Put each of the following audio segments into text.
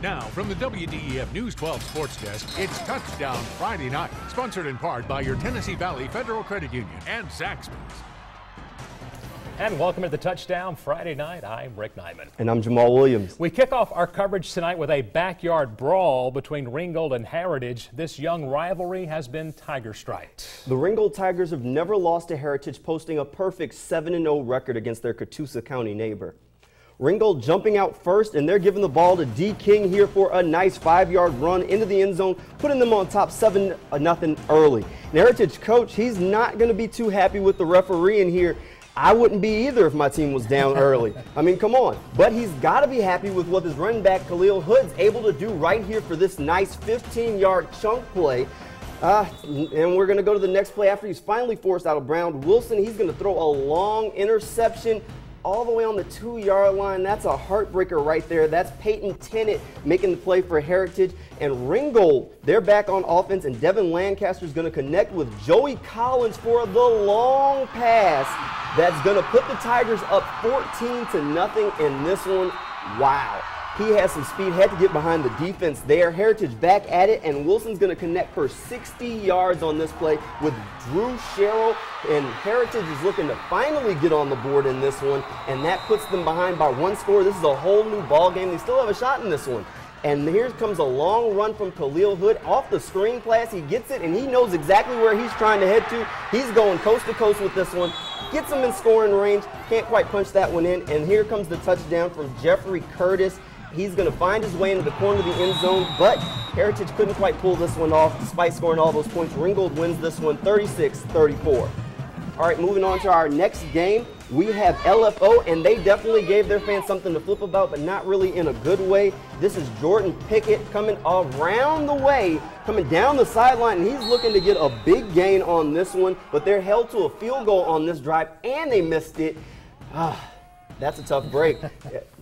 Now, from the WDEF News 12 Sports Desk, it's Touchdown Friday Night, sponsored in part by your Tennessee Valley Federal Credit Union and Zaxby's. And welcome to the Touchdown Friday Night. I'm Rick Nyman. And I'm Jamal Williams. We kick off our coverage tonight with a backyard brawl between Ringgold and Heritage. This young rivalry has been tiger-striped. The Ringgold Tigers have never lost to Heritage, posting a perfect 7-0 record against their Catoosa County neighbor. Ringgold jumping out first, and they're giving the ball to D. King here for a nice 5-yard run into the end zone, putting them on top 7-0 early. And Heritage coach, he's not going to be too happy with the referee in here. I wouldn't be either if my team was down early. I mean, come on. But he's got to be happy with what his running back Khalil Hood's able to do right here for this nice 15-yard chunk play. And we're going to go to the next play after he's finally forced out of Brown. Wilson, he's going to throw a long interception all the way on the 2-yard line. That's a heartbreaker right there. That's Peyton Tennant making the play for Heritage. And Ringgold, they're back on offense, and Devin Lancaster's going to connect with Joey Collins for the long pass that's going to put the Tigers up 14-0 in this one. Wow. He has some speed, had to get behind the defense there. Heritage back at it, and Wilson's going to connect for 60 yards on this play with Drew Sherrill, and Heritage is looking to finally get on the board in this one, and that puts them behind by 1 score. This is a whole new ball game. They still have a shot in this one. And here comes a long run from Khalil Hood off the screen pass. He gets it, and he knows exactly where he's trying to head to. He's going coast to coast with this one. Gets him in scoring range. Can't quite punch that one in. And here comes the touchdown from Jeffrey Curtis. He's going to find his way into the corner of the end zone, but Heritage couldn't quite pull this one off despite scoring all those points. Ringgold wins this one 36-34. All right, moving on to our next game. We have LFO, and they definitely gave their fans something to flip about, but not really in a good way. This is Jordan Pickett coming around the way, coming down the sideline, and he's looking to get a big gain on this one, but they're held to a field goal on this drive, and they missed it. That's a tough break.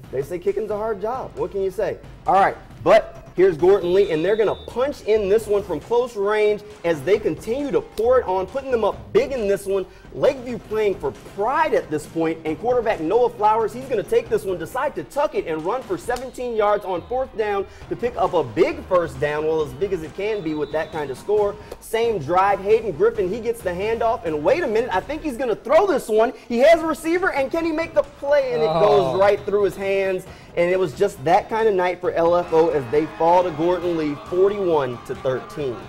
They say kicking's a hard job. What can you say? All right, but here's Gordon Lee, and they're going to punch in this one from close range as they continue to pour it on, putting them up big in this one. Lakeview playing for pride at this point, and quarterback Noah Flowers, he's going to take this one, decide to tuck it and run for 17 yards on 4th down to pick up a big first down, well, as big as it can be with that kind of score. Same drive, Hayden Griffin, he gets the handoff, and wait a minute, I think he's going to throw this one. He has a receiver, and can he make the play? And it goes right through his hands, and it was just that kind of night for LFO as they fall to Gordon Lee 41-13.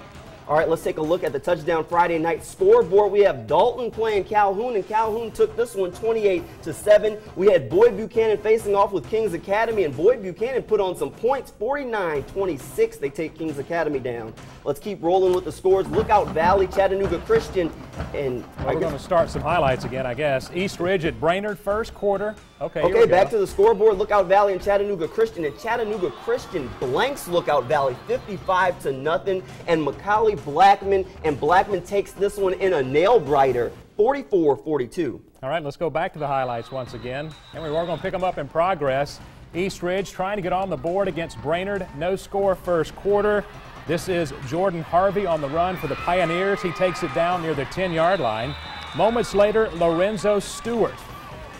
All right, let's take a look at the Touchdown Friday Night scoreboard. We have Dalton playing Calhoun, and Calhoun took this one 28-7. We had Boyd Buchanan facing off with Kings Academy, and Boyd Buchanan put on some points, 49-26. They take Kings Academy down. Let's keep rolling with the scores. Lookout Valley, Chattanooga Christian, and we're going to start some highlights again, I guess. East Ridge at Brainerd, first quarter. Okay, back to the scoreboard. Lookout Valley and Chattanooga Christian. And Chattanooga Christian blanks Lookout Valley 55-0. And Macaulay Blackman, and Blackman takes this one in a nail-biter, 44-42. All right, let's go back to the highlights once again. And we're going to pick them up in progress. East Ridge trying to get on the board against Brainerd. No score first quarter. This is Jordan Harvey on the run for the Pioneers. He takes it down near the 10-yard line. Moments later, Lorenzo Stewart.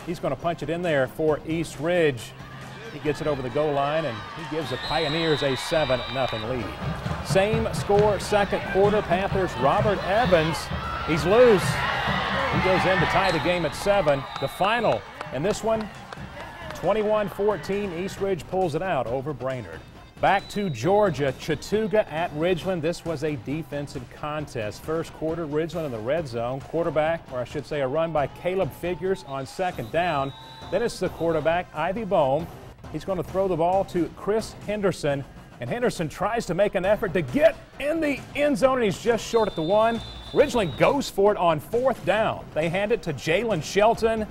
He's going to punch it in there for East Ridge. He gets it over the goal line, and he gives the Pioneers a 7-0 lead. Same score, second quarter. Panthers, Robert Evans. He's loose. He goes in to tie the game at 7. The final in this one, 21-14. East Ridge pulls it out over Brainerd. Back to Georgia, Chattooga at Ridgeland. This was a defensive contest. First quarter, Ridgeland in the red zone. Quarterback, or I should say a run by Caleb Figures on second down. Then it's the quarterback, Ivy Bohm. He's going to throw the ball to Chris Henderson, and Henderson tries to make an effort to get in the end zone, and he's just short at the 1. Ridgeland goes for it on 4th down. They hand it to Jalen Shelton.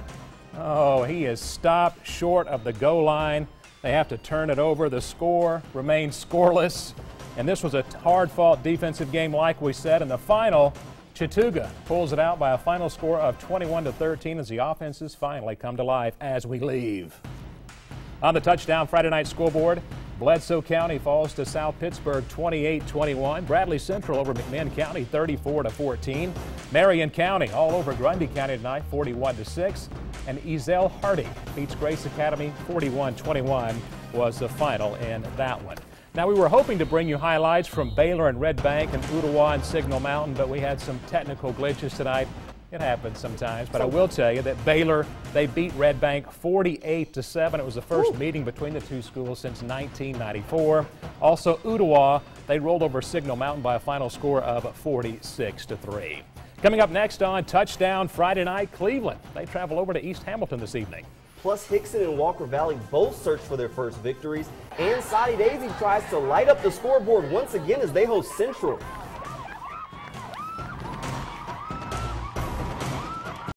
Oh, he is stopped short of the goal line. They have to turn it over. The score remains scoreless. And this was a hard-fought defensive game, like we said. In the final, Chattooga pulls it out by a final score of 21-13 as the offenses finally come to life as we leave. On the Touchdown Friday Night scoreboard, Bledsoe County falls to South Pittsburgh 28-21. Bradley Central over McMinn County 34-14. Marion County all over Grundy County tonight 41-6. And Ezell Hardy beats Grace Academy 41-21 was the final in that one. Now, we were hoping to bring you highlights from Baylor and Red Bank and Ooltewah and Signal Mountain, but we had some technical glitches tonight. It happens sometimes, but I will tell you that Baylor, they beat Red Bank 48-7. It was the first meeting between the two schools since 1994. Also, Ooltewah, they rolled over Signal Mountain by a final score of 46-3. Coming up next on Touchdown Friday Night, Cleveland. They travel over to East Hamilton this evening. Plus, Hickson and Walker Valley both search for their first victories. And Soddy Daisy tries to light up the scoreboard once again as they host Central.